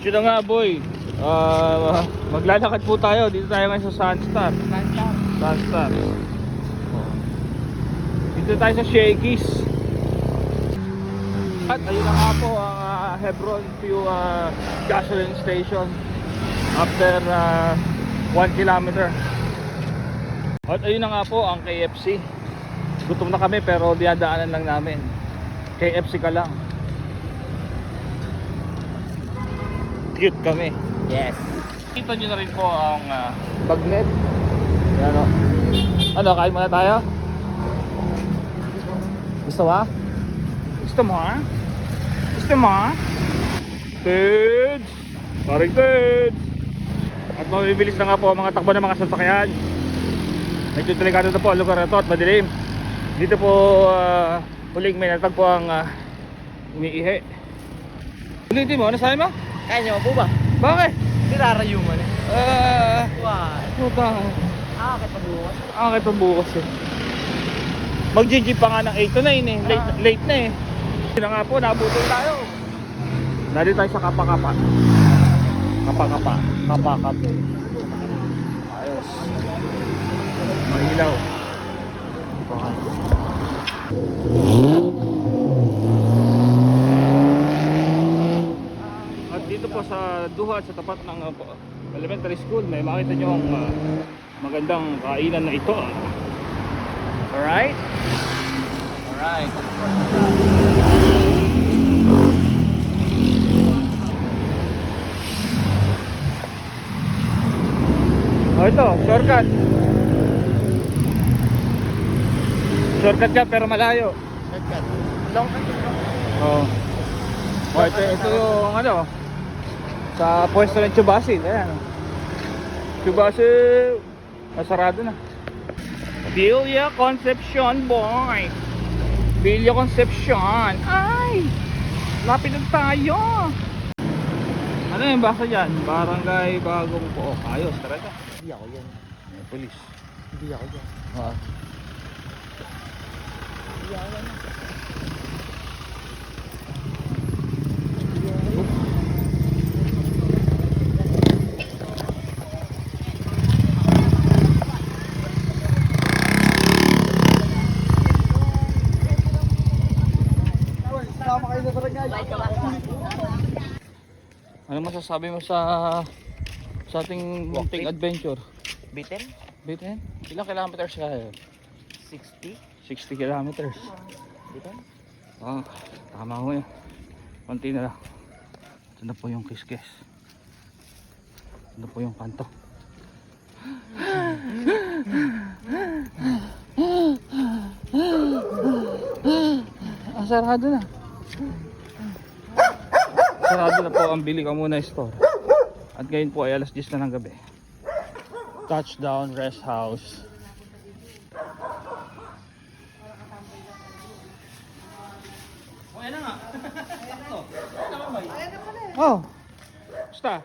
Yun na nga boy, maglalakad po tayo. Dito tayo ngayon sa Sunstar. Sunstar. Dito tayo sa Shakey's. At ayun na nga po ang Hebron View gasoline station. After 1 kilometer. At ayun na nga po ang KFC. Gutom na kami pero diadaanan lang namin. KFC ka lang. Cute kami. Yes. Kita nyo na rin po ang bagnet. Yan o. Ano, kain muna tayo? Gusto mo? Gusto mo ha? Gusto mo ha? Tids! Paring tids! At mabibilis na nga po ang mga takbo ng mga sasakyan. Medyo delikado na po ang lugar na ito at madilim. Dito po huling may natagpo ang umiihi. Ulitin mo, ano sabi mo? Kaya niyo po ba? Bakit? Nirarayuman eh. Why? Puta. Kita bukas. Kita bukas eh. Mag-GG pa nga ng 8 to 9 eh. Late na eh. Sila nga po, nabutol tayo. Nandito tayo sa Kapakapa. Kapakapa. Kapakapa. Ayos. Mahilaw. At dito po sa Duhat, sa tapat ng elementary school, may makita nyo ang magandang kainan na ito. Alright? Alright. Ito, shortcut. Shortcut ka pero malayo. Shortcut. Long cut. Ito yung ano, sa pwesto ng Chubasil. Ayan. Chubasil. Masarado na. Villa Concepcion, boy. Villa Concepcion. Ay! Lapit na tayo. Ano yung basa dyan? Barangay Bagong Pook. Ayos, talaga. Hindi ako yan. May polis. Hindi ako yan. Hindi ako yan. Ano masasabi mo sa ating munting adventure? Bitin? Bitin? Ilang kilometers kaya? 60? 60 kilometers. Bitin? Tama ko yun. Konti na lang. Ito na po yung kiss-kiss. Ito na po yung kanto. Sarado na. Sarado na po ang Bili Ka Muna store. At ngayon po ay alas 10 na ng gabi. Touchdown Rest House. Ayan na nga. Ayan na nga. Oh, basta.